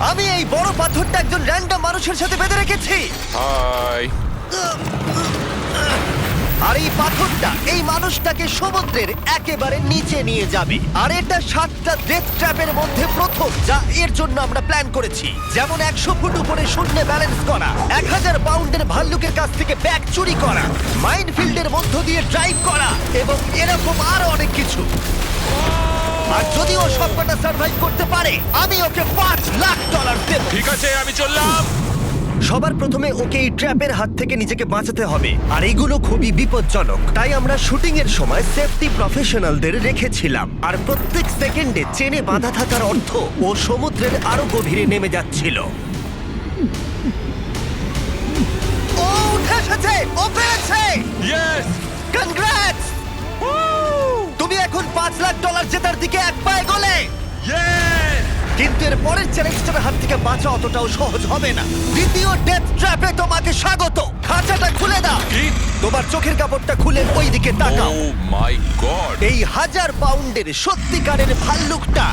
আমি এই বড় পাথরটা একজন র্যান্ডম মানুষের সাথে বেঁধে রেখেছি। হাই। আর এই পাথরটা এই মানুষটাকে সমুদ্রের একেবারে নিচে নিয়ে যাবে। আর এটা 7টা ডেথ ট্র্যাপের মধ্যে প্রথম, যা এর জন্য আমরা প্ল্যান করেছি। যেমন 100 ফুট উপরে শূন্যে ব্যালেন্স করা, 1000 পাউন্ডের ভাল্লুকের কাছ থেকে ব্যাগ চুরি করা, মাইনফিল্ডের মধ্য দিয়ে ড্রাইভ করা এবং এরকম আরো অনেক কিছু। আর যদি ও সবকটা সার্ভাইভ করতে পারে, আমি ওকে $5 লাখ দেব। ঠিক আছে, আমি চললাম। সবার প্রথমে ওকে এই ট্র্যাপের হাত থেকে নিজেকে বাঁচাতে হবে, আর এগুলো খুবই বিপজ্জনক। তাই আমরা শুটিং এর সময় সেফটি প্রফেশনালদের রেখেছিলাম। আর প্রত্যেক সেকেন্ডে চেনে বাঁধা থাকার অর্থ ও সমুদ্রের আরো গভীরে নেমে যাচ্ছিল। ও উঠে এসেছে, ও পেরেছে। ইয়েস! কনগ্রাটস! তুমি এখন $5 লাখ জেতার দিকে এক পা এগোলে। ইয়েস! কিন্তু এর পরের চ্যালেঞ্জটার হাত থেকে বাঁচা অতটাও সহজ হবে না। দ্বিতীয় ডেথ ট্র্যাপে তোমাকে স্বাগত। খাঁচাটা খুলে দাও। কি? তোমার চোখের কাপড়টা খুলে ওই দিকে তাকাও। ও মাই গড! এই 1000 পাউন্ডের সত্যিকারের ভাল্লুকটা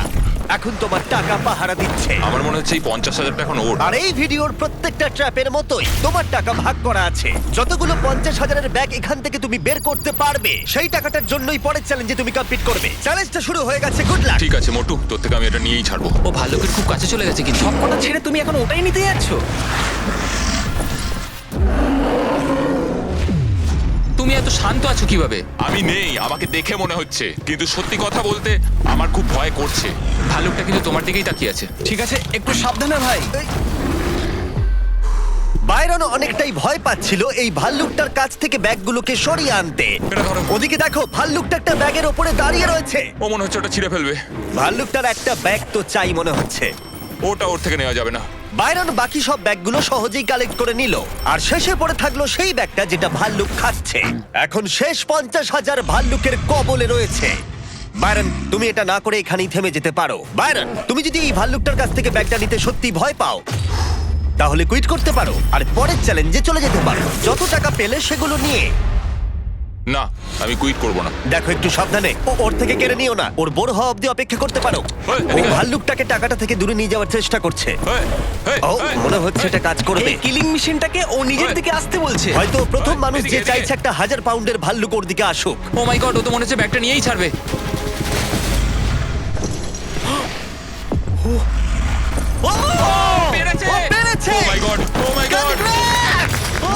এখন তোমার টাকা পাহারা দিচ্ছে। আমার মনে হচ্ছে এই 50,000 টাকা এখন ওর। আর এই ভিডিওর প্রত্যেকটা ট্র্যাপের মতোই তোমার টাকা ভাগ করা আছে। যতগুলো 50,000-এর ব্যাগ এখান থেকে তুমি বের করতে পারবে, সেই টাকাটার জন্যই পরের চ্যালেঞ্জে তুমি কমপ্লিট করবে। চ্যালেঞ্জটা শুরু হয়ে গেছে, গুড লাক। ঠিক আছে মোটু, তোর থেকে আমি এটা নিয়েই ছাড়বো। ও ভাল্লুকের খুব কাছে চলে গেছে কিন্তু। সবকটা ছেড়ে তুমি এখন ওটাই নিতে যাচ্ছ? তুমি এত শান্ত আছো কিভাবে? আমি নেই, আমাকে দেখে মনে হচ্ছে, কিন্তু সত্যি কথা বলতে আমার খুব ভয় করছে। ভাল্লুকটা কিন্তু তোমার দিকেই তাকিয়ে আছে। ঠিক আছে, একটু সাবধানে ভাই। বাইরন অনেকটাই ভয় পাচ্ছিল এই ভাল্লুকটার কাছ থেকে ব্যাগগুলোকে সরিয়ে আনতে। এটা ধরো। ওদিকে দেখো, ভাল্লুকটা একটা ব্যাগের ওপরে দাঁড়িয়ে রয়েছে। ও মনে হচ্ছে ওটা ছিঁড়ে ফেলবে। ভাল্লুকটার একটা ব্যাগ তো চাই মনে হচ্ছে। ওটা ওর থেকে নেওয়া যাবে না। বাইরন বাকি সব ব্যাগগুলো সহজেই কালেক্ট করে নিল, আর শেষে পড়ে থাকলো সেই ব্যাগটা যেটা ভাল্লুক খাচ্ছে। এখন শেষ 50,000 ভাল্লুকের কবলে রয়েছে। বাইরন, তুমি এটা না করে এখানেই থেমে যেতে পারো। বাইরন, তুমি যদি এই ভাল্লুকটার কাছ থেকে ব্যাগটা নিতে সত্যি ভয় পাও, তাহলে কুইট করতে পারো আর পরের চ্যালেঞ্জে চলে যেতে পারো। যত টাকা পেলে সেগুলো নিয়ে। না, আমি কুইট করব না। দেখো, একটু সাবধানে, ওর থেকে কেড়ে নিও না। ওর বড় হওয়া অব্দি অপেক্ষা করতে পারো। ওই, ও এদিকে আয়। ভাল্লুকটাকে টাকাটা থেকে দূরে নিয়ে যাওয়ার চেষ্টা করছে। এই, এই, ও, এই, মনে হচ্ছে এটা কাজ করবে। এই কিলিং মেশিনটাকে ও নিজের ওই। দিকে আসতে বলছে। হয়তো প্রথম ওই, মানুষ এদিকে, যে এদিকে। চাইছে একটা 1000 পাউন্ডের ভাল্লুক ওর দিকে আসুক। ও মাই গড, ও তো মনে হচ্ছে ব্যাগটা নিয়েই ছাড়বে। ও! পেরেছে! ও পেরেছে! Oh my God! Oh my God! Congrats! ও!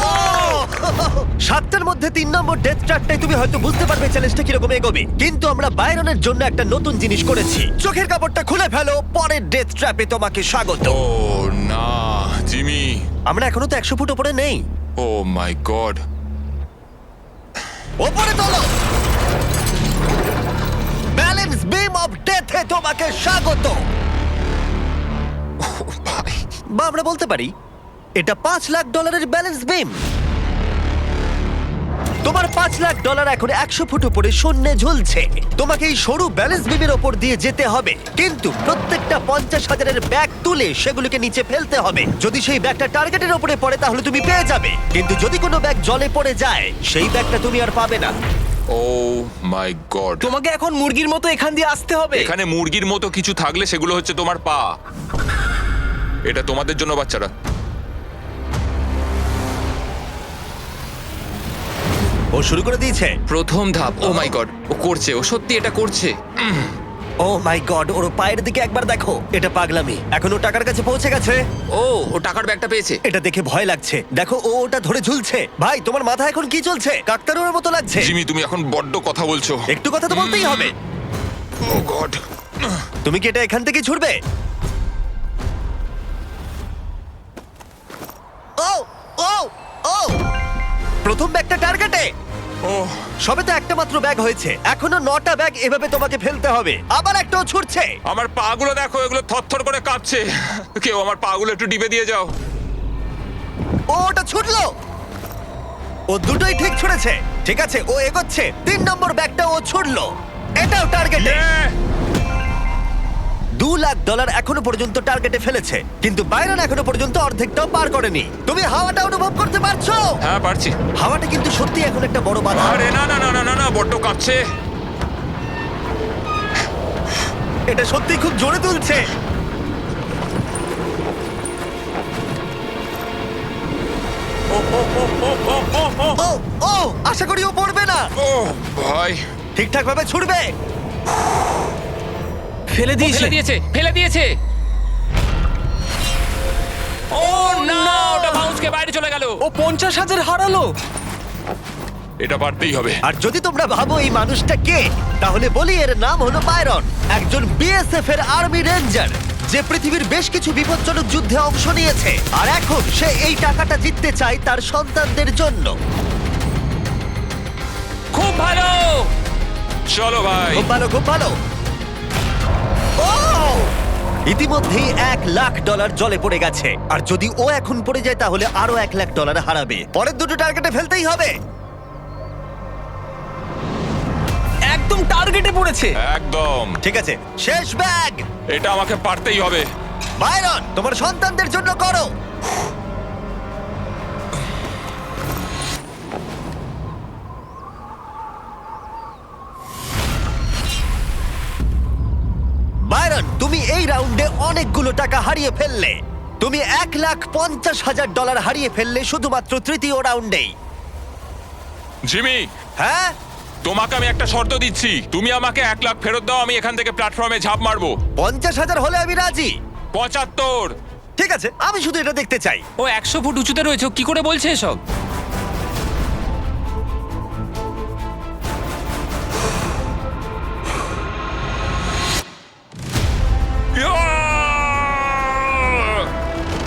7টার মধ্যে 3 নম্বর ডেথ ট্র্যাপটাই তুমি হয়তো বুঝতে পারবে চ্যালেঞ্জটা কিরকম এগোবে। কিন্তু আমরা বাইরনের জন্য একটা নতুন জিনিস করেছি। চোখের কাপড়টা খুলে ফেলো, পরের ডেথ ট্র্যাপে তোমাকে স্বাগত। ও না, জিমি। আমরা এখনো তো 100 ফুট উপরে নেই। ও মাই গড। ওপরে তোলো। ব্যালেন্স বিম অফ ডেথে তোমাকে স্বাগত। ভাই, বা আমরা বলতে পারি এটা $5 লাখ ব্যালেন্স বিম। তোমার $5 লাখ এখন 100 ফুট উপরে শূন্যে ঝুলছে। তোমাকে এই সরু ব্যালেন্স বিমের ওপর দিয়ে যেতে হবে, কিন্তু প্রত্যেকটা 50,000-এর ব্যাগ তুলে সেগুলোকে নিচে ফেলতে হবে। যদি সেই ব্যাগটা টার্গেটের ওপরে পড়ে তাহলে তুমি পেয়ে যাবে, কিন্তু যদি কোনো ব্যাগ জলে পড়ে যায় সেই ব্যাগটা তুমি আর পাবে না। ও মাই গড। তোমাকে এখন মুরগির মতো এখান দিয়ে আসতে হবে। এখানে মুরগির মতো কিছু থাকলে সেগুলো হচ্ছে তোমার পা। এটা তোমাদের জন্য, বাচ্চারা। ও শুরু করে দিয়েছে। প্রথম ধাপ। ও মাই গড, ও করছে, ও সত্যি এটা করছে। ও মাই গড, ওর পায়ের দিকে একবার দেখো। এটা পাগলামি। এখন ও টাকার কাছে পৌঁছে গেছে। ও টাকার ব্যাগটা পেয়েছে। এটা দেখে ভয় লাগছে। দেখো, ও ওটা ধরে ঝুলছে। ভাই, তোমার মাথা এখন কি চলছে? কাকতারুয়ার মতো লাগছে। জিমি, তুমি এখন বড্ড কথা বলছো। একটু কথা তো বলতেই হবে। ও গড। তুমি কি এটা এখান থেকে ছুড়বে? ও ও ও প্রথম ব্যাগটা টার্গেটে। ও সবে তো একটা মাত্র ব্যাগ হয়েছে, এখনো 9টা ব্যাগ এভাবে তোমাকে ফেলতে হবে। আবার একটাও ছুটছে। আমার পাগুলো দেখো, এগুলো থরথর করে কাঁপছে। কেউ আমার পাগুলো একটু ডিবে দিয়ে যাও। ও ওটা ছুটলো। ও দুটোই ঠিক ছুড়েছে। ঠিক আছে, ও এগোচ্ছে। 3 নম্বর ব্যাগটা ও ছুড়লো। এটাও টার্গেটে। Yeah! $2 লাখ এখনো পর্যন্ত টার্গেটে ফেলেছে, কিন্তু বাইরন এখনো পর্যন্ত অর্ধেকটাও পার করেনি। তুমি হাওয়াটা অনুভব করতে পারছো? হ্যাঁ, পারছি। হাওয়াটা কিন্তু সত্যি এখন একটা বড় বাধা। আরে না না না না না না, বড্ড কাঁপছে। এটা সত্যি খুব জোরে তুলছে। ও ও আশা করি ও পড়বে না। ও ভাই, ঠিকঠাক ভাবে ছুটবে। ফেলে দিয়েছে ফেলে দিয়েছে ও না, ওটা বাউন্সকে বাইরে চলে গেল। ও 50,000 হারালো। এটা পারতেই হবে। আর যদি তোমরা ভাবো এই মানুষটা কে, তাহলে বলি এর নাম হলো বায়রন, একজন বিএসএফ এর আর্মি রেঞ্জার যে পৃথিবীর বেশ কিছু বিপজ্জনক যুদ্ধে অংশ নিয়েছে। আর এখন সে এই টাকাটা জিততে চায় তার সন্তানদের জন্য। খুব ভালো। চলো ভাই। খুব ভালো, খুব ভালো। ও! ইতিমধ্যেই $1,00,000 জলে পড়ে গেছে, আর যদি ও এখন পড়ে যায় তাহলে আরো $1,00,000 হারাবে। পরের দুটো টার্গেটে ফেলতেই হবে। একদম টার্গেটে পড়েছে। একদম। ঠিক আছে, শেষ ব্যাগ। এটা আমাকে পারতেই হবে। বাইরন, তোমার সন্তানদের জন্য করো। বাইরন, তুমি এই রাউন্ডে অনেকগুলো টাকা হারিয়ে ফেললে। তুমি $1,50,000 হারিয়ে ফেললে শুধুমাত্র তৃতীয় রাউন্ডেই। জিমি, হ্যাঁ, তোমাকে আমি একটা শর্ত দিচ্ছি। তুমি আমাকে 1 লাখ ফেরত দাও, আমি এখান থেকে প্ল্যাটফর্মে ঝাঁপ মারবো। 50,000 হলে আমি রাজি। 75। ঠিক আছে, আমি শুধু এটা দেখতে চাই। ও 100 ফুট উঁচুতে রয়েছে, ও কি করে বলছে এসব?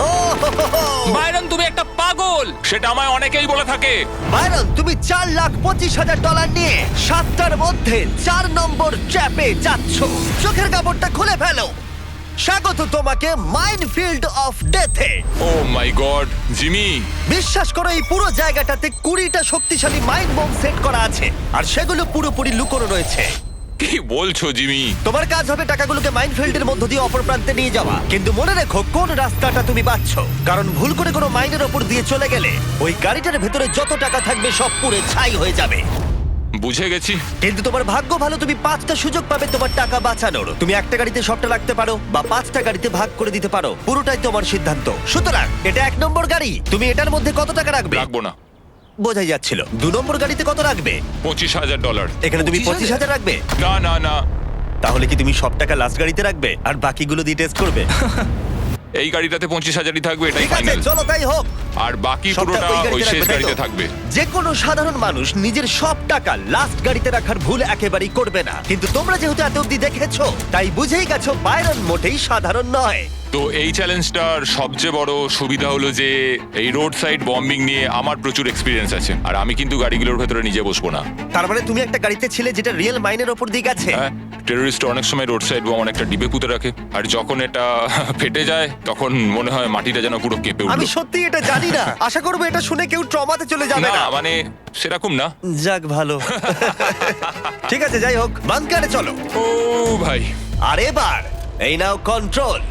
ও হো হো হো। বাইরন, তুমি একটা পাগল। সেটা আমায় অনেকেই বলে থাকে। বাইরন, তুমি $4,25,000 নিয়ে 7টার মধ্যে 4 নম্বর ট্র্যাপে যাচ্ছ। চোখের কাপড়টা খুলে ফেলো। স্বাগত তোমাকে মাইনফিল্ড অফ ডেথে। Oh my god, Jimmy. বিশ্বাস করো, এই পুরো জায়গাটাতে 20টা শক্তিশালী মাইন্ড বোম সেট করা আছে, আর সেগুলো পুরোপুরি লুকোনো রয়েছে। কি বলছো জিমি? তোমার কাজ হবে টাকাগুলোকে মাইনফিল্ডের মধ্য দিয়ে অপর প্রান্তে নিয়ে যাওয়া। কিন্তু মনে রেখো কোন রাস্তাটা তুমি বাছছ, কারণ ভুল করে কোনো মাইনের ওপর দিয়ে চলে গেলে ওই গাড়িটার ভেতরে যত টাকা থাকবে সব পুড়ে ছাই হয়ে যাবে। বুঝে গেছি। কিন্তু তোমার ভাগ্য ভালো, তুমি 5টা সুযোগ পাবে তোমার টাকা বাঁচানোর। তুমি একটা গাড়িতে সবটা রাখতে পারো বা 5টা গাড়িতে ভাগ করে দিতে পারো, পুরোটাই তোমার সিদ্ধান্ত। সুতরাং এটা 1 নম্বর গাড়ি, তুমি এটার মধ্যে কত টাকা রাখবে? রাখবো না। বোঝাই যাচ্ছিল। 2 নম্বর গাড়িতে কত রাখবে? $25,000। এখানে তুমি 25,000 25,000 রাখবে। না না না, তাহলে কি তুমি সব টাকা লাস্ট গাড়িতে রাখবে আর বাকিগুলো দিয়ে টেস্ট করবে? এই গাড়িটাতে 25,000ই থাকবে, এটাই ঠিক আছে, ফাইনাল। চলো তাই হোক। আর বাকি সবটা পুরোটা ওই ওই গাড়িতে শেষ রাখবে, তাই গাড়িতে তো? থাকবে। যে কোনো সাধারণ মানুষ নিজের সব টাকা লাস্ট গাড়িতে রাখার ভুল একেবারেই করবে না, কিন্তু তোমরা যেহেতু এত অব্দি দেখেছো তাই বুঝেই গেছো বাইরন মোটেই সাধারণ নয়। তো এই চ্যালেঞ্জটার সবচেয়ে বড় সুবিধা হলো যে এই রোড সাইড বম্বিং নিয়ে আমার প্রচুর এক্সপিরিয়েন্স আছে, আর আমি কিন্তু গাড়িগুলোর ভেতরে নিজে বসবো না। তার মানে তুমি একটা গাড়িতে ছিলে যেটা রিয়েল মাইনের ওপর দিয়ে গেছে। হ্যাঁ, টেররিস্ট অনেক সময় রোড সাইড বম অনেকটা ডিবে পুঁতে রাখে, আর যখন এটা ফেটে যায় তখন মনে হয় মাটিটা যেন পুরো কেঁপে আমি উঠলো। সত্যি এটা জানি না। আশা করবো এটা শুনে কেউ ট্রমাতে চলে যাবে না না। মানে সেরকম না। যাক ভালো। ঠিক আছে, যাই হোক, বাংকারে চলো। ও ভাই, আর এবার এই নাও কন্ট্রোল।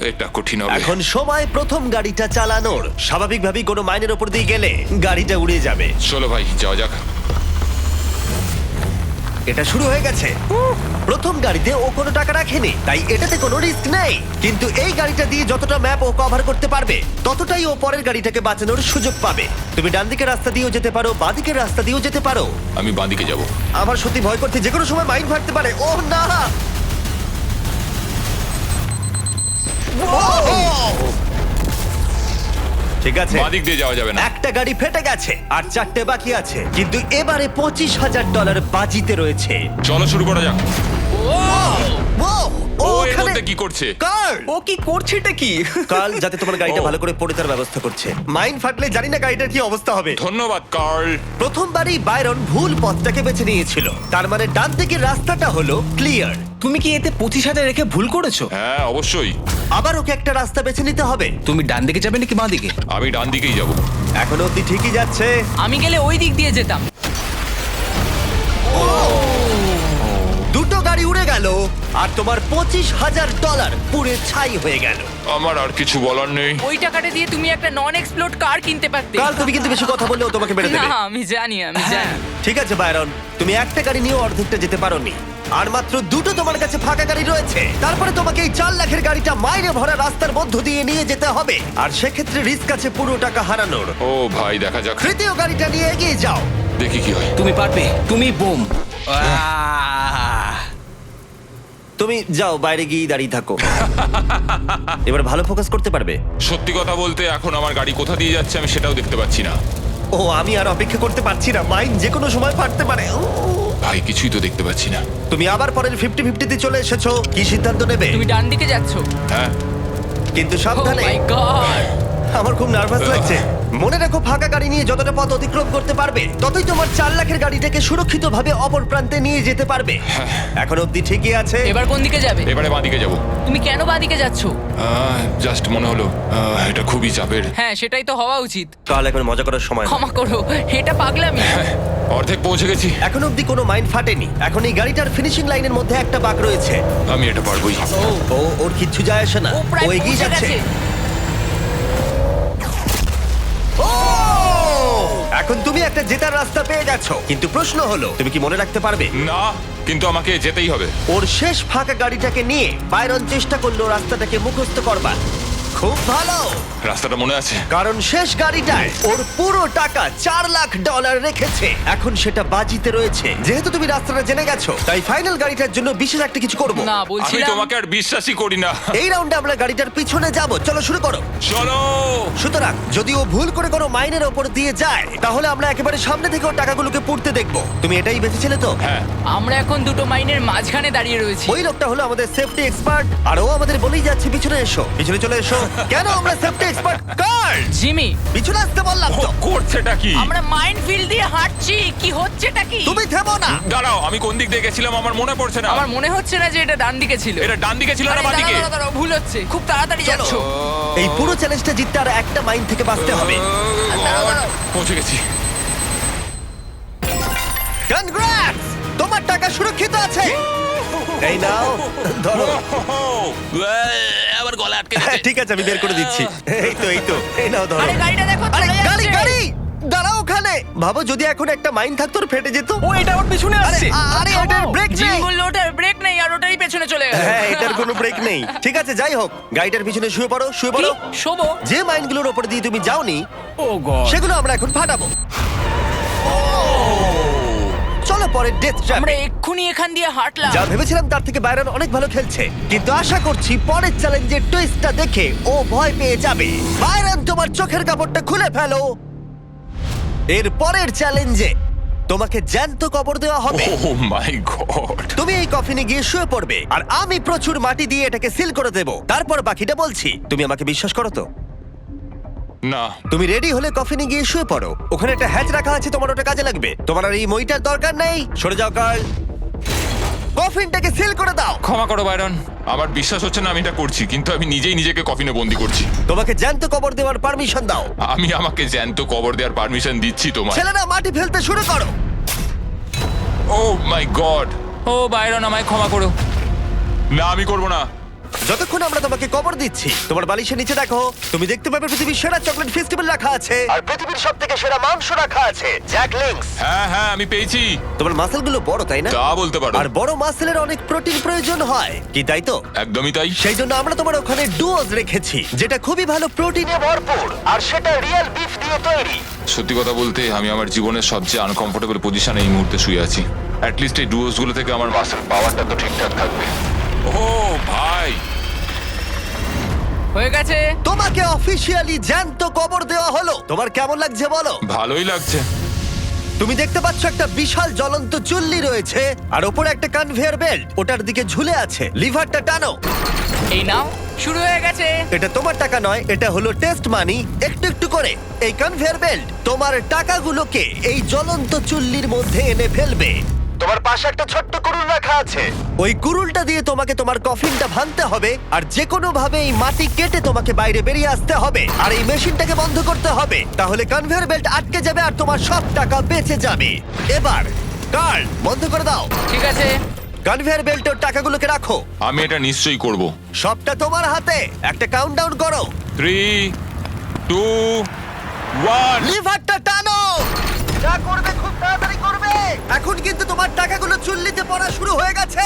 এটা কঠিন হবে। এখন সময় প্রথম গাড়িটা চালানোর। স্বাভাবিকভাবেই কোনো মাইনের ওপর দিয়ে গেলে গাড়িটা উড়ে যাবে। চলো ভাই, যাওয়া যাক। এটা শুরু হয়ে গেছে। প্রথম গাড়িতে ও কোনো টাকা রাখেনি, তাই এটাতে কোনো রিস্ক নেই। কিন্তু এই গাড়িটা দিয়ে যতটা ম্যাপ ও কভার করতে পারবে ততটাই ও পরের গাড়িটাকে বাঁচানোর সুযোগ পাবে। তুমি ডান দিকের রাস্তা দিয়েও যেতে পারো, বাঁ দিকের রাস্তা দিয়েও যেতে পারো। আমি বাঁদিকে যাব। আমার সত্যি ভয় করছে, যে কোনো সময় মাইন ফাটতে পারে। ও না! ঠিক আছে, বাঁদিক দিয়ে যাওয়া যাবে না। একটা গাড়ি ফেটে গেছে আর 4টে বাকি আছে, কিন্তু এবারে $25,000 বাজিতে রয়েছে। চলো শুরু করা যাক। ও ও এর ওখানে মধ্যে কি করছে? কার্ল! ও কি করছেটা কি? কার্ল যাতে তোমার গাড়িটা ও। ভালো করে পড়ে তার ব্যবস্থা করছে। মাইন ফাটলে জানি না গাড়িটার কি অবস্থা হবে। ধন্যবাদ কার্ল। প্রথমবারই বাইরন ভুল পথটাকে বেছে নিয়েছিল, তার মানে ডান দিকের রাস্তাটা হলো ক্লিয়ার। তুমি কি এতে 25,000 রেখে ভুল করেছো? হ্যাঁ অবশ্যই। আবার ওকে একটা রাস্তা বেছে নিতে হবে। তুমি ডান দিকে যাবে নাকি বাঁ দিকে? আমি ডান দিকেই যাব। এখনো অব্দি ঠিকই যাচ্ছে। আমি গেলে ওই দিক দিয়ে যেতাম। দুটো গাড়ি উড়ে গেল আর তোমার $25,000 পুড়ে ছাই হয়ে গেল। আমার আর কিছু বলার নেই। ওই টাকাটা দিয়ে তুমি একটা নন এক্সপ্লোড কার কিনতে পারতে। কাল তুমি কিন্তু বেশি কথা বললেও তোমাকে মেরে না, দেবে। আমি জানি। ঠিক আছে বাইরন, তুমি একটা গাড়ি নিয়ে অর্ধেকটা যেতে পারোনি। আর মাত্র দুটো তোমার কাছে ফাঁকা গাড়ি রয়েছে। তারপরে তোমাকে এই 4 লাখের গাড়িটা মাইনে ভরা রাস্তার মধ্য দিয়ে নিয়ে যেতে হবে, আর সেক্ষেত্রে রিস্ক আছে পুরো টাকা হারানোর। ও ভাই, দেখা যাক, তৃতীয় গাড়িটা নিয়ে এগিয়ে যাও। দেখি কি হয়। তুমি পারবে, তুমি বোম। তুমি যাও, বাইরে গিয়ে দাঁড়িয়ে থাকো। এবার ভালো ফোকাস করতে পারবে। সত্যি কথা বলতে এখন আমার গাড়ি কোথা দিয়ে যাচ্ছে আমি সেটাও দেখতে পাচ্ছি না। ও, আমি আর অপেক্ষা করতে পারছি না, মাইন যে কোনো সময় ফাটতে পারে। ভাই কিছুই তো দেখতে পাচ্ছি না। তুমি আবার পরের 50-50 তে চলে এসেছো, কি সিদ্ধান্ত নেবে? তুমি ডান দিকে যাচ্ছ। হ্যাঁ, কিন্তু ও সাবধানে। মাই গড। আমার খুব নার্ভাস লাগছে। মনে রাখো, ফাঁকা গাড়ি নিয়ে যতটা পথ অতিক্রম করতে পারবে ততই তোমার 4 লাখের গাড়িটাকে সুরক্ষিতভাবে অপর প্রান্তে নিয়ে যেতে পারবে। এখন অব্দি ঠিকই আছে। এবার কোন দিকে যাবে? এবারে বাঁদিকে যাবো। তুমি কেন বাঁদিকে যাচ্ছ? জাস্ট মনে হলো এটা খুবই চাপের। হ্যাঁ, সেটাই তো হওয়া উচিত। কাল এখন মজা করার সময় না। ক্ষমা করো, এটা পাগলামি। অর্ধেক পৌঁছে গেছি। এখন অব্দি কোনো মাইন ফাটেনি। এখন এই গাড়িটার ফিনিশিং লাইনের মধ্যে একটা বাঁক রয়েছে। আমি এটা পারবোই। ও, ওর কিচ্ছু যায় আসে না, ও প্রায় ও এগিয়ে পৌঁছে যাচ্ছে। গেছে। ও! এখন তুমি একটা জেতার রাস্তা পেয়ে গেছো, কিন্তু প্রশ্ন হলো তুমি কি মনে রাখতে পারবে? না, কিন্তু আমাকে যেতেই হবে। ওর শেষ ফাঁকা গাড়িটাকে নিয়ে বাইরন চেষ্টা করলো রাস্তাটাকে মুখস্থ করবার। খুব ভালো, রাস্তাটা মনে আছে। কারণ শেষ গাড়িটায় ওর পুরো টাকা $4 লাখ রেখেছে। এখন সেটা বাজিতে রয়েছে। যেহেতু তুমি রাস্তাটা জেনে গেছো, তাই ফাইনাল গাড়িটার জন্য বিশেষ একটা কিছু করব। না, আমি বলছিলাম তোমাকে আর বিশ্বাসই করি না। এই রাউন্ডে আমরা গাড়িটার পিছনে যাব। চলো শুরু করো। চলো। সুতরাং যদি ও ভুল করে কোনো মাইনের ওপর দিয়ে যায়, তাহলে আমরা একেবারে সামনে থেকে ওর টাকাগুলোকে পুড়তে দেখব। তুমি এটাই বেঁচেছিলে তো? হ্যাঁ, আমরা এখন দুটো মাইনের মাঝখানে দাঁড়িয়ে রয়েছি। ওই লোকটা হলো আমাদের সেফটি এক্সপার্ট, আর ও আমাদের বলেই যাচ্ছে পিছনে এসো, পিছনে চলে এসো। কেন আমরা সেফটি এক্সপার্ট? কার জিমি, পিছনে আসতে বললাম ও তো। করছেটা কি? আমরা মাইন ফিল্ড দিয়ে হাঁটছি। কি হচ্ছেটা কি? তুমি থেমো না। দাঁড়াও, আমি কোন দিক দিয়ে গেছিলাম আমার মনে পড়ছে না। আমার মনে হচ্ছে না যে এটা ডান দিকে ছিল। এটা ডান দিকে ছিল না আরে, বাঁদিকে? দাঁড়াও, দাঁড়াও, ভুল হচ্ছে। খুব তাড়াতাড়ি যাচ্ছ। এই পুরো চ্যালেঞ্জটা জিততে আর একটা মাইন থেকে বাঁচতে হবে। দাঁড়াও, দাঁড়াও। পৌঁছে গেছি। কনগ্রাটস, তোমার টাকা সুরক্ষিত আছে। এই নাও, ধরো। আবার গলা আটকে হ্যাঁ, ঠিক আছে, আমি বের করে দিচ্ছি। এই তো এই নাও, ধরো। আরে গাড়িটা দেখো, আরে চলে গাড়ি যাচ্ছে। গাড়ি দাঁড়াও ওখানে। ভাবো যদি এখন একটা মাইন থাকতো ওর ফেটে যেত। ও, এটা আমার পিছনে আরে আসছে। আরে এটার ব্রেক জিমি নেই। বললো ওটার ব্রেক নেই, আর ওটারই পেছনে চলে গেল। হ্যাঁ, এটার কোনো ব্রেক নেই। ঠিক আছে, যাই হোক, গাড়িটার পিছনে শুয়ে পড়ো, শুয়ে কি? পড়ো। শোবো? যে মাইনগুলোর উপর দিয়ে তুমি যাওনি ও গড। সেগুলো আমরা এখন ফাটাবো। চলো পরের ডেথ আমরা ট্র্যাপে। এক্ষুনি এখান দিয়ে হাঁটলাম। যা ভেবেছিলাম তার থেকে বাইরন অনেক ভালো খেলছে, কিন্তু আশা করছি পরের চ্যালেঞ্জের টুইস্টটা দেখে ও ভয় পেয়ে যাবে। বাইরন, তোমার চোখের কাপড়টা খুলে ফেলো। এর পরের চ্যালেঞ্জে তোমাকে জ্যান্ত কবর দেওয়া হবে। ও মাই গড। তুমি এই কফিনে গিয়ে শুয়ে পড়বে, আর আমি প্রচুর মাটি দিয়ে এটাকে সিল করে দেব। তারপর বাকিটা বলছি। তুমি আমাকে বিশ্বাস করো তো? না, তুমি রেডি হলে কফিনে গিয়ে শুয়ে পড়ো। ওখানে একটা হ্যাচ রাখা আছে, তোমার ওটা কাজে লাগবে। তোমার আর এই মইটার দরকার নেই। সরে যাও কার্ল, কফিনটাকে সিল করে দাও। ক্ষমা করো বাইরন, আমার বিশ্বাস হচ্ছে না আমি এটা করছি, কিন্তু আমি নিজেই নিজেকে কফিনে বন্দি করছি। তোমাকে জ্যান্ত কবর দেওয়ার পারমিশন দাও। আমি আমাকে জ্যান্ত কবর দেওয়ার পারমিশন দিচ্ছি তোমায়। ছেলেরা মাটি ফেলতে শুরু করো। ও মাই গড। ও বাইরন, আমায় ক্ষমা করো। না, আমি করব না। যতক্ষণ আমরা তোমাকে কবর দিচ্ছি, তোমার বালিশের নিচে দেখো, তুমি দেখতে পাবে পৃথিবীর সেরা চকলেট ফেস্টিভ্যাল রাখা আছে, আর পৃথিবীর সবথেকে সেরা মাংস রাখা আছে, জ্যাক লিংস। হ্যাঁ হ্যাঁ, আমি পেয়েছি। তোমার মাসেলগুলো বড়, তাই না? তা বলতে পারো। আর বড় মাসেলের অনেক প্রোটিন প্রয়োজন হয়, কি তাই তো? একদমই তাই। সেই জন্য আমরা তোমার ওখানে ডুওজ রেখেছি, যেটা খুবই ভালো প্রোটিনে ভরপুর, আর সেটা রিয়েল বিফ দিয়ে তৈরি। সত্যি কথা বলতে আমি আমার জীবনের সবচেয়ে আনকমফোর্টেবল পজিশনে এই মুহূর্তে শুয়ে আছি। অ্যাটলিস্ট এই ডুয়োস গুলো থেকে আমার মাসেল পাওয়ারটা তো ঠিকঠাক থাকবে। ও ভাই, হয়ে গেছে। তোমাকে অফিসিয়ালি জ্যান্ত কবর দেওয়া হলো। তোমার কেমন লাগছে বলো? ভালোই লাগছে। তুমি দেখতে পাচ্ছ একটা বিশাল জ্বলন্ত চুল্লি রয়েছে, আর ওপরে একটা কনভেয়ার বেল্ট ওটার দিকে ঝুলে আছে। লিভারটা টানো। এই নাও, শুরু হয়ে গেছে। এটা তোমার টাকা নয়, এটা হলো টেস্ট মানি। একটু একটু করে এই কনভেয়ার বেল্ট তোমার টাকাগুলোকে এই জ্বলন্ত চুল্লির মধ্যে এনে ফেলবে। তোমার পাশে একটা ছোট্ট কুড়ুল রাখা আছে। ওই কুড়ুলটা দিয়ে তোমাকে তোমার কফিনটা ভাঙতে হবে, আর যে কোনো ভাবে এই মাটি কেটে তোমাকে বাইরে বেরিয়ে আসতে হবে, আর এই মেশিনটাকে বন্ধ করতে হবে। তাহলে কনভেয়ার বেল্ট আটকে যাবে, আর তোমার সব টাকা বেঁচে যাবে। এবার কার্ল, বন্ধ করে দাও। ঠিক আছে। কনভেয়ার বেল্টের টাকাগুলোকে রাখো। আমি এটা নিশ্চয়ই করব। সবটা তোমার হাতে। একটা কাউন্টডাউন করো। 3, 2, 1। লিভারটা টানো। যা করবে খুব তাড়াতাড়ি করবে। এখন কিন্তু তোমার টাকাগুলো চুল্লিতে পড়া শুরু হয়ে গেছে।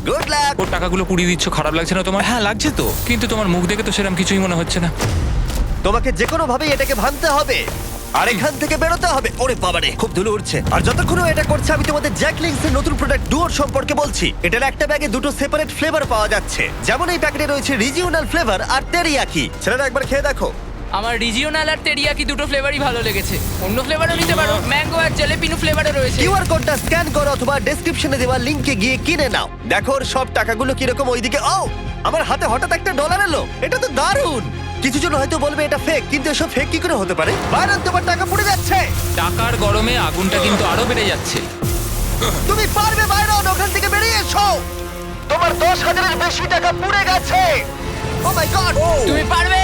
Good luck. ওর টাকাগুলো পুড়িয়ে দিচ্ছ, খারাপ লাগছে না তোমার? হ্যাঁ লাগছে তো। কিন্তু তোমার মুখ দেখে তো সেরকম কিছুই মনে হচ্ছে না। তোমাকে যে কোনো ভাবে এটাকে ভাঙতে হবে আর এখান থেকে বেরোতে হবে। ওরে বাবারে, খুব ধুলো উঠছে। আর যতক্ষণ ও এটা করছে আমি তোমাদের জ্যাক লিংকস এর নতুন প্রোডাক্ট ডুয়োর সম্পর্কে বলছি। এটার একটা ব্যাগে দুটো সেপারেট ফ্লেভার পাওয়া যাচ্ছে। যেমন এই প্যাকেটে রয়েছে রিজিওনাল ফ্লেভার আর তেরিয়াকি। ছেলেরা একবার খেয়ে দেখো। আমার রিজিওনাল আর তেরিয়াকি দুটো ফ্লেভারই ভালো লেগেছে। অন্য ফ্লেভারও নিতে পারো, ম্যাঙ্গো আর জেলেপিনো ফ্লেভারও রয়েছে। কিউআর কোডটা স্ক্যান করো অথবা ডেসক্রিপশনে দেওয়া লিংকে গিয়ে কিনে নাও। দেখো ওর সব টাকাগুলো কিরকম ওইদিকে। ও, আমার হাতে হঠাৎ একটা ডলার এলো। এটা তো দারুণ। কিছু জন হয়তো বলবে এটা ফেক, কিন্তু এসব ফেক কি করে হতে পারে? বাইরন, তোমার টাকা পড়ে যাচ্ছে। টাকার গরমে আগুনটা কিন্তু আরো বেড়ে যাচ্ছে। তুমি পারবে বাইরন, ওখান থেকে বেরিয়ে এসো। তোমার 10,000-এর বেশি টাকা পুড়ে গেছে। ও মাই গড। তুমি পারবে।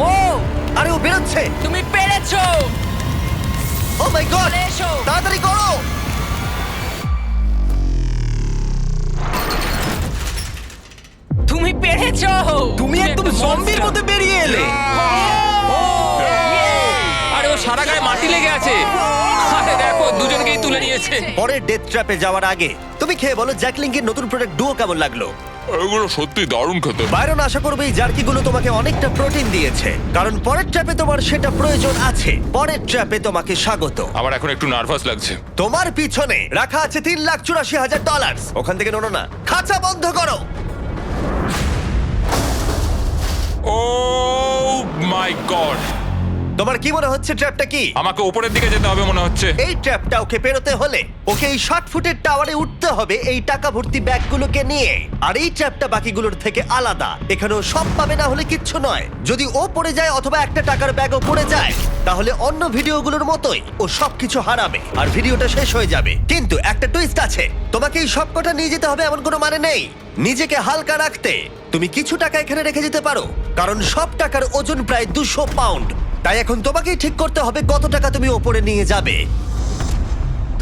ও, আরে ও বেরোচ্ছে। তুমি পেরেছো। ও মাই গড, চলে এসো। তাড়াতাড়ি করো। তুমি পেরেছো। তুমি একদম একটা জম্বির monster। মতো বেরিয়ে এলে। আরে ও সারা গায়ে মাটি লেগে আছে। আরে দেখো, দুজনকেই তুলে নিয়েছে। পরের ডেথ ট্র্যাপে যাওয়ার আগে তুমি খেয়ে বলো জ্যাকলিংকের নতুন প্রোডাক্ট ডুও কেমন লাগলো। এগুলো সত্যি দারুণ খেতে। বাইরন, আশা করবে এই জার্কিগুলো তোমাকে অনেকটা প্রোটিন দিয়েছে, কারণ পরের ট্র্যাপে তোমার সেটা প্রয়োজন আছে। পরের ট্র্যাপে তোমাকে স্বাগত। আমার এখন একটু নার্ভাস লাগছে। তোমার পিছনে রাখা আছে $3,84,000। ওখান থেকে নড়ো না, খাঁচা বন্ধ করো। ও মাই গড, তোমার কি মনে হচ্ছে ট্র্যাপটা কি? আমাকে উপরের দিকে যেতে হবে মনে হচ্ছে। এই ট্র্যাপটা ওকে পেরোতে হলে ওকে এই 60 ফুটের টাওয়ারে উঠতে হবে এই টাকা ভর্তি ব্যাগগুলোকে নিয়ে। আর এই ট্র্যাপটা বাকিগুলোর থেকে আলাদা। এখানেও সব পাবে না হলে কিচ্ছু নয়। যদি ও পড়ে যায় অথবা একটা টাকার ব্যাগও পড়ে যায়, তাহলে অন্য ভিডিওগুলোর মতোই ও সবকিছু হারাবে আর ভিডিওটা শেষ হয়ে যাবে। কিন্তু একটা টুইস্ট আছে, তোমাকে এই সবকটা নিয়ে যেতে হবে এমন কোনো মানে নেই। নিজেকে হালকা রাখতে তুমি কিছু টাকা এখানে রেখে যেতে পারো, কারণ সব টাকার ওজন প্রায় 200 পাউন্ড। তাই এখন তোমাকেই ঠিক করতে হবে কত টাকা তুমি ওপরে নিয়ে যাবে।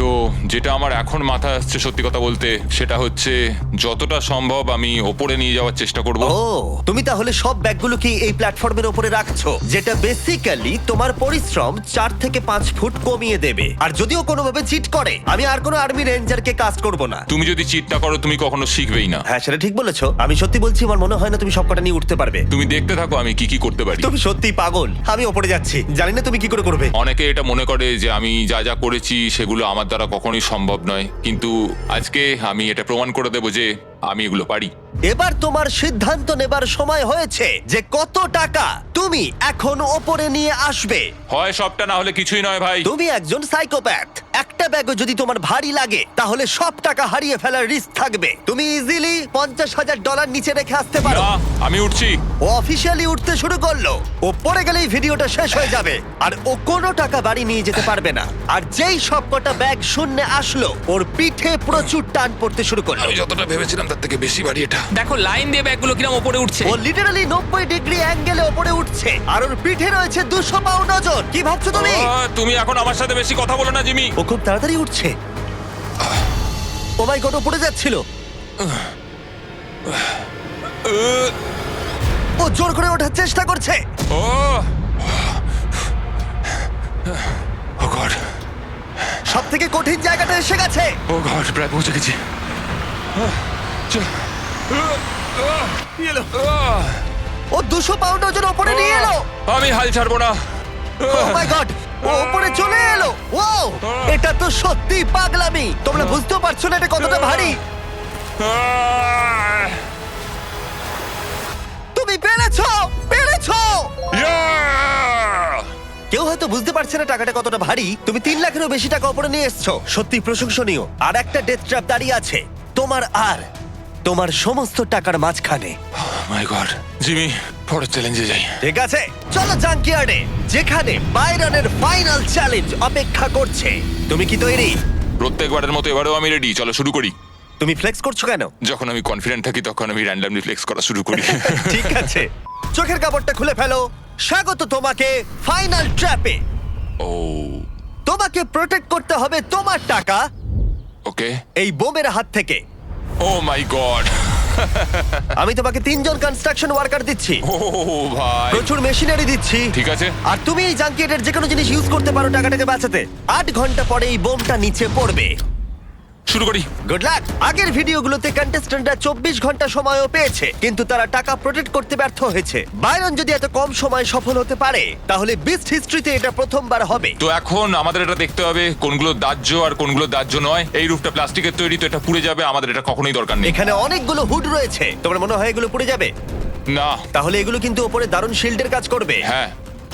তো যেটা আমার এখন মাথায় আসছে সত্যি কথা বলতে, সেটা হচ্ছে যতটা সম্ভব আমি ওপরে নিয়ে যাওয়ার চেষ্টা করব। ও, তুমি তাহলে সব ব্যাগগুলো কি এই প্ল্যাটফর্মের উপরে রাখছো, যেটা বেসিক্যালি তোমার পরিশ্রম 4 থেকে 5 ফুট কমিয়ে দেবে। আর যদিও কোনোভাবে চিট করে, আমি আর কোনো আর্মি রেঞ্জারকে কাস্ট করব না। তুমি যদি চিটটা করো তুমি কখনো শিখবেই না। হ্যাঁ, সেটা ঠিক বলেছো। আমি সত্যি বলছি, আমার মনে হয় না তুমি সবকটা নিয়ে উঠতে পারবে। তুমি দেখতে থাকো আমি কি কি করতে পারি। তুমি সত্যি পাগল। আমি ওপরে যাচ্ছি, জানি না তুমি কি করে করবে। অনেকে এটা মনে করে যে আমি যা যা করেছি সেগুলো আমার দ্বারা কখনোই সম্ভব নয়, কিন্তু আজকে আমি এটা প্রমাণ করে দেবো যে আমি এগুলো পারি। এবার তোমার সিদ্ধান্ত নেবার সময় হয়েছে যে কত টাকা তুমি এখন ওপরে নিয়ে আসবে। হয় সবটা, না হলে কিছুই নয় ভাই। তুমি একজন সাইকোপ্যাথ। একটা ব্যাগও যদি তোমার ভারী লাগে, তাহলে সব টাকা হারিয়ে ফেলার রিস্ক থাকবে। তুমি ইজিলি $50,000 নিচে রেখে আসতে পারো। না, আমি উঠছি। ও অফিসিয়ালি উঠতে শুরু করলো। ও পড়ে গেলেই ভিডিওটা শেষ হয়ে যাবে, আর ও কোনো টাকা বাড়ি নিয়ে যেতে পারবে না। আর যেই সবকটা ব্যাগ শূন্য আসলো, ওর পিঠে প্রচুর টান পড়তে শুরু করলো। আমি যতটা ভেবেছিলাম তার থেকে বেশি ভারী এটা। দেখো লাইন দিয়ে ব্যাগগুলো কিরম ওপরে উঠছে। ও লিটারালি 90 ডিগ্রি অ্যাঙ্গেলে ওপরে উঠছে, আর ওর পিঠে রয়েছে 200 পাউন্ড ওজন। কি ভাবছো তুমি? তুমি এখন আমার সাথে বেশি কথা বলো না জিমি। ও খুব তাড়াতাড়ি উঠছে। ও মাই গড, ও পড়ে যাচ্ছিল। ও জোর করে ওঠার চেষ্টা করছে। ও ও গড, সব থেকে কঠিন জায়গাটা এসে গেছে। ও গড, প্রায় পৌঁছে গেছি। ও 200 পাউন্ড ওজন ওপরে নিয়ে এলো। আমি হাল ছাড়বো না। ও মাই গড, ও ওপরে চলে এলো। ও, এটা তো সত্যি পাগলামি। তোমরা বুঝতেও পারছো না এটা কতটা ভারী। তুমি পেরেছো, পেরেছো। কেউ হয়তো বুঝতে পারছে না টাকাটা কতটা ভারী। তুমি 3 লাখেরও বেশি টাকা উপরে নিয়ে এসছো, সত্যি প্রশংসনীয়। আর একটা ডেথ ট্র্যাপ দাঁড়িয়ে আছে তোমার আর তোমার সমস্ত টাকার মাঝখানে। মাই গড, জিমি, পরের চ্যালেঞ্জে যাই। ঠিক আছে, চলো জাঙ্কিয়ার্ডে, যেখানে বাইরনের ফাইনাল চ্যালেঞ্জ অপেক্ষা করছে। তুমি কি তৈরি? প্রত্যেকবারের মতো এবারেও আমি রেডি। চলো শুরু করি। তুমি ফ্লেক্স করছো কেন? যখন আমি কনফিডেন্ট থাকি তখন আমি র্যান্ডমলি ফ্লেক্স করা শুরু করি। ঠিক আছে, চোখের কাপড়টা খুলে ফেলো। স্বাগত তোমাকে ফাইনাল ট্র্যাপে। ও তোমাকে প্রোটেক্ট করতে হবে তোমার টাকা ওকে। এই বোমের হাত থেকে। ও মাই গড, আমি তোমাকে 3 জন কনস্ট্রাকশন ওয়ার্কার দিচ্ছি, ও ভাই প্রচুর মেশিনারি দিচ্ছি, ঠিক আছে আর তুমি এই জাঙ্কিয়েটের যে কোনো জিনিস ইউজ করতে পারো টাকাটাকে বাঁচাতে। 8 ঘন্টা পরে এই বোমটা নিচে পড়বে। শুরু করি। Good luck. আগের ভিডিওগুলোতে কন্টেস্ট্যান্টরা 24 ঘন্টা সময়ও পেয়েছে, কিন্তু তারা টাকা প্রোটেক্ট করতে ব্যর্থ হয়েছে। বাইরন যদি এত কম সময় সফল হতে পারে, তাহলে বিস্ট হিস্ট্রিতে এটা প্রথমবার হবে। তো এখন আমাদের এটা দেখতে হবে কোনগুলো দাহ্য আর কোনগুলো দাহ্য নয়। এই রূপটা প্লাস্টিকের তৈরি, তো এটা পুড়ে যাবে, আমাদের এটা কখনোই দরকার নেই। এখানে অনেকগুলো হুড রয়েছে, তোমার মনে হয় এগুলো পুড়ে যাবে? না। তাহলে এগুলো কিন্তু ওপরে দারুণ শিল্ডের কাজ করবে। হ্যাঁ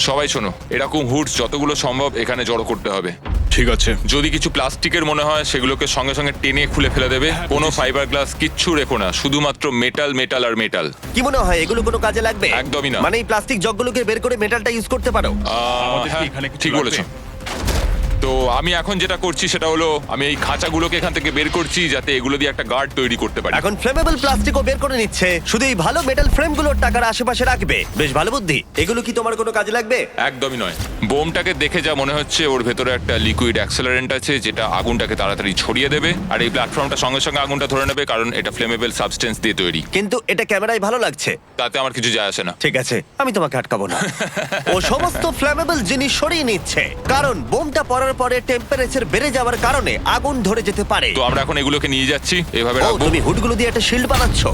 সবাই শোনো, এরকম হুডস যতগুলো সম্ভব এখানে জড়ো করতে হবে। ঠিক আছে। যদি কিছু প্লাস্টিকের মনে হয় সেগুলোকে সঙ্গে সঙ্গে টেনে খুলে ফেলে দেবে। কোনো ফাইবার গ্লাস কিচ্ছু রেখো না, শুধুমাত্র মেটাল মেটাল আর মেটাল। কি মনে হয় এগুলো কোনো কাজে লাগবে? একদমই না। মানে এই প্লাস্টিক জগগুলোকে বের করে মেটালটা ইউজ করতে পারো। আমাদের কি হ্যাঁ এখানে কিছু ঠিক লাগবে? বলেছো। তো আমি এখন যেটা করছি সেটা হলো আমি এই খাঁচাগুলোকে এখান থেকে বের করছি যাতে এগুলো দিয়ে একটা গার্ড তৈরি করতে পারি। এখন ফ্লেমেবল প্লাস্টিকও বের করে নিচ্ছে, শুধু এই ভালো মেটাল ফ্রেমগুলোর টাকার আশেপাশে রাখবে। বেশ ভালো বুদ্ধি। এগুলো কি তোমার কোনো কাজে লাগবে? একদমই নয়। বোমটাকে দেখে যা মনে হচ্ছে ওর ভেতরে একটা লিকুইড অ্যাক্সেলারেন্ট আছে যেটা আগুনটাকে তাড়াতাড়ি ছড়িয়ে দেবে, আর এই প্ল্যাটফর্মটা সঙ্গে সঙ্গে আগুনটা ধরে নেবে কারণ এটা ফ্লেমেবল সাবস্টেন্স দিয়ে তৈরি। কিন্তু এটা ক্যামেরায় ভালো লাগছে। তাতে আমার কিছু যায় আসে না। ঠিক আছে, আমি তোমাকে আটকাবো না। ও সমস্ত ফ্লেমেবল জিনিস সরিয়ে নিচ্ছে, কারণ বোমটা পড়ার পরে টেম্পারেচার বেড়ে যাওয়ার কারণে আগুন ধরে যেতে পারে। তো আমরা এখন এগুলোকে নিয়ে যাচ্ছি, এভাবে ও, রাখবো। তুমি হুডগুলো দিয়ে একটা শিল্ড বানাচ্ছো?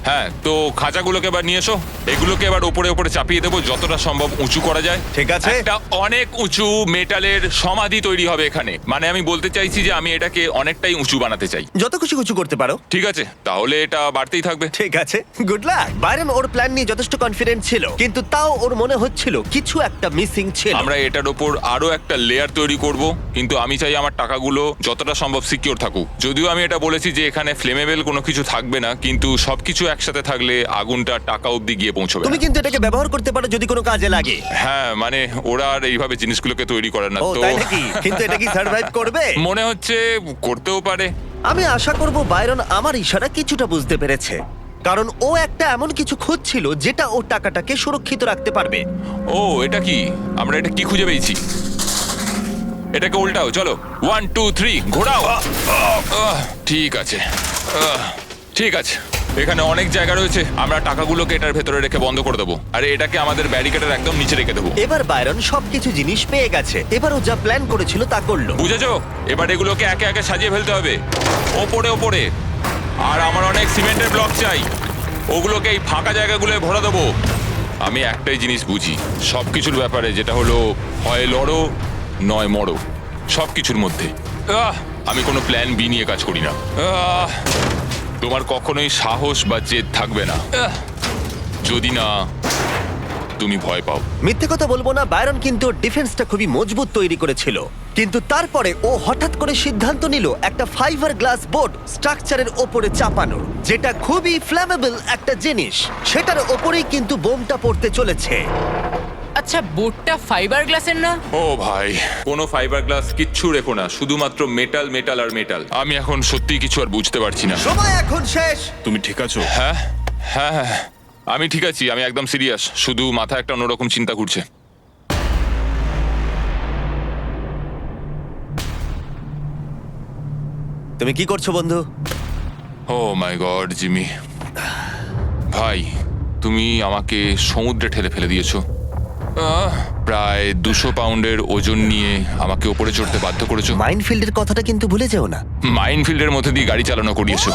হ্যাঁ, তো খাঁচাগুলোকে এবার নিয়ে এসো। এগুলোকে এবার উপরে উপরে চাপিয়ে দেবো যতটা সম্ভব উঁচু করা যায়। ঠিক আছে। একটা অনেক উঁচু মেটালের সমাধি তৈরি হবে এখানে। মানে আমি বলতে চাইছি যে আমি এটাকে অনেকটাই উঁচু বানাতে চাই। যত খুশি উঁচু করতে পারো। ঠিক আছে, তাহলে এটা বাড়তেই থাকবে। ঠিক আছে, গুড লাক। বাইরন ওর প্ল্যান নিয়ে যথেষ্ট কনফিডেন্ট ছিল, কিন্তু তাও ওর মনে হচ্ছিল কিছু একটা মিসিং ছিল। আমরা এটার ওপর আরো একটা লেয়ার তৈরি করব, কিন্তু আমি চাই আমার টাকাগুলো যতটা সম্ভব সিকিউর থাকুক। যদিও আমি এটা বলেছি যে এখানে ফ্লেমেবল কোনো কিছু থাকবে না, কিন্তু সবকিছু একসাথে থাকলে আগুনটা টাকা অবধি গিয়ে পৌঁছবে তুমি না। কিন্তু এটাকে ব্যবহার করতে পারো যদি কোনো কাজে লাগে। হ্যাঁ, মানে ওরা আর এইভাবে জিনিসগুলোকে তৈরি করে না। ও তো তাই নাকি? কিন্তু এটা কি সার্ভাইভ করবে? মনে হচ্ছে করতেও পারে। আমি আশা করব বাইরন আমার ইশারা কিছুটা বুঝতে পেরেছে, কারণ ও একটা এমন কিছু খুঁজছিল যেটা ও টাকাটাকে সুরক্ষিত রাখতে পারবে। ও, এটা কি? আমরা এটা কি খুঁজে পেয়েছি? এটাকে উল্টাও, চলো। 1 2 3 ঘোরাও। ঠিক আছে, ঠিক আছে। এখানে অনেক জায়গা রয়েছে, আমরা টাকাগুলোকে এটার ভেতরে রেখে বন্ধ করে দেবো, আর এটাকে আমাদের ব্যারিকেডের একদম নিচে রেখে দেবো। এবার বাইরন সবকিছু জিনিস পেয়ে গেছে, এবার ও যা প্ল্যান করেছিল তা করলো। বুঝেছো? এবার এগুলোকে একে একে সাজিয়ে ফেলতে হবে ওপরে ওপরে। আর আমার অনেক সিমেন্টের ব্লক চাই, ওগুলোকে এই ফাঁকা জায়গাগুলোয় ভরে দেবো। আমি একটাই জিনিস বুঝি সবকিছুর ব্যাপারে, যেটা হলো হয় লড়ো নয় মরো, সবকিছুর মধ্যে। আমি কোনো প্ল্যান বি নিয়ে কাজ করি না। তোমার কখনোই সাহস বা জেদ থাকবে না যদি না তুমি ভয় পাও। মিথ্যে কথা বলবো না, বাইরন কিন্তু ডিফেন্সটা খুবই মজবুত তৈরি করেছিল, কিন্তু তারপরে ও হঠাৎ করে সিদ্ধান্ত নিল একটা ফাইবার গ্লাস বোর্ড স্ট্রাকচারের ওপরে চাপানোর, যেটা খুবই ফ্ল্যামেবল একটা জিনিস। সেটার ওপরেই কিন্তু বোমটা পড়তে চলেছে। আচ্ছা, বোর্ডটা ফাইবার গ্লাসের না? ও ভাই, কোনো ফাইবার গ্লাস কিচ্ছু রেখো না, শুধুমাত্র মেটাল মেটাল আর মেটাল। আমি এখন সত্যি কিছু আর বুঝতে পারছি না। সময় এখন শেষ। তুমি ঠিক আছো? হ্যাঁ হ্যাঁ হ্যাঁ, আমি ঠিক আছি, আমি একদম সিরিয়াস, শুধু মাথায় একটা অন্যরকম চিন্তা ঘুরছে। তুমি কি করছো বন্ধু? ও মাই গড জিমি, ভাই তুমি আমাকে সমুদ্রে ঠেলে ফেলে দিয়েছো। প্রায় 200 পাউন্ডের ওজন নিয়ে আমাকে ওপরে চড়তে বাধ্য করেছো। মাইনফিল্ডের কথাটা কিন্তু ভুলে যেও না। মাইনফিল্ডের মধ্যে দিয়ে গাড়ি চালানো করিয়েছো।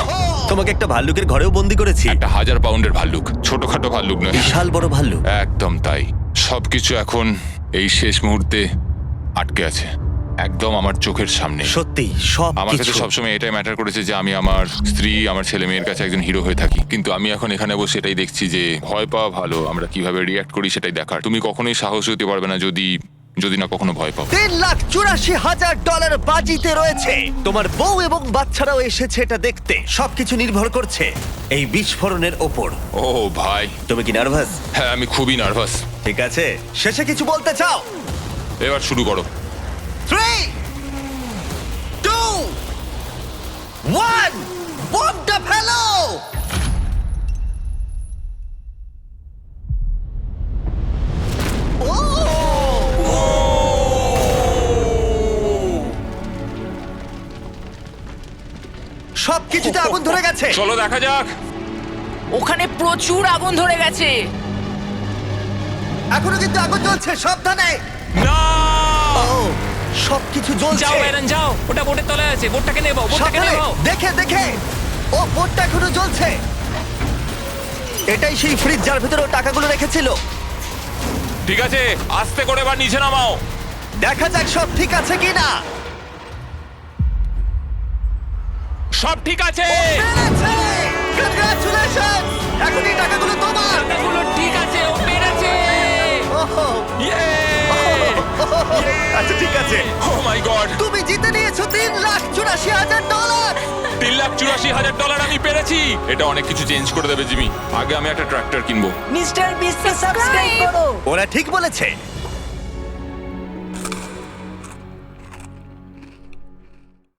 তোমাকে একটা ভাল্লুকের ঘরেও বন্দি করেছি। একটা 1000 পাউন্ডের ভাল্লুক, ছোটখাটো ভাল্লুক নয়, বিশাল বড় ভাল্লুক। একদম তাই। সবকিছু এখন এই শেষ মুহূর্তে আটকে আছে, একদম আমার চোখের সামনে। সত্যি সব আমার কাছে কিছু। সবসময় এটাই ম্যাটার করেছে যে আমি আমার স্ত্রী, আমার ছেলে মেয়ের কাছে একজন হিরো হয়ে থাকি, কিন্তু আমি এখন এখানে বসে এটাই দেখছি যে ভয় পাওয়া ভালো, আমরা কিভাবে রিয়াক্ট করি সেটাই দেখার। তুমি কখনোই সাহস হতে পারবে না যদি না কখনো ভয় পাও। $3,84,000 বাজিতে রয়েছে। তোমার বউ এবং বাচ্চারাও এসেছে এটা দেখতে। সবকিছু নির্ভর করছে এই বিস্ফোরণের ওপর। ও ভাই, তুমি কি নার্ভাস? হ্যাঁ আমি খুবই নার্ভাস। ঠিক আছে, শেষে কিছু বলতে চাও? এবার শুরু করো। 3 2 1 বোমটা ফেলো। ও! সবকিছুতে আগুন ধরে গেছে। চলো দেখা যাক। ওখানে প্রচুর আগুন ধরে গেছে। এখনো কিন্তু আগুন জ্বলছে, সাবধানে। না ও সবকিছু জ্বলছে। যাও এরন যাও, ওটা বোটের তলায় আছে, বোটটাকে নেবো, বোটটাকে সাবধানে, নেবো। দেখে দেখে। ও বোটটা এখনো জ্বলছে। এটাই সেই ফ্রিজ যার ভিতরে ও টাকাগুলো রেখেছিল। ঠিক আছে, আস্তে করে এবার নিচে নামাও। দেখা যাক সব ঠিক আছে কিনা। সব ঠিক আছে। কংগ্রাচুলেশনস! এখন এই টাকাগুলো তোমার। টাকাগুলো ঠিক আছে, ও পেরেছে। ওহো, আচ্ছা ঠিক আছে। ও মাই গড, তুমি জিতে নিয়েছো $3,84,000। $3,84,000 আমি পেরেছি। এটা অনেক কিছু চেঞ্জ করে দেবে জিমি। আগে আমি একটা ট্রাক্টর কিনবো। মিস্টার বিস্টকে সাবস্ক্রাইব করো। ওরা ঠিক বলেছে।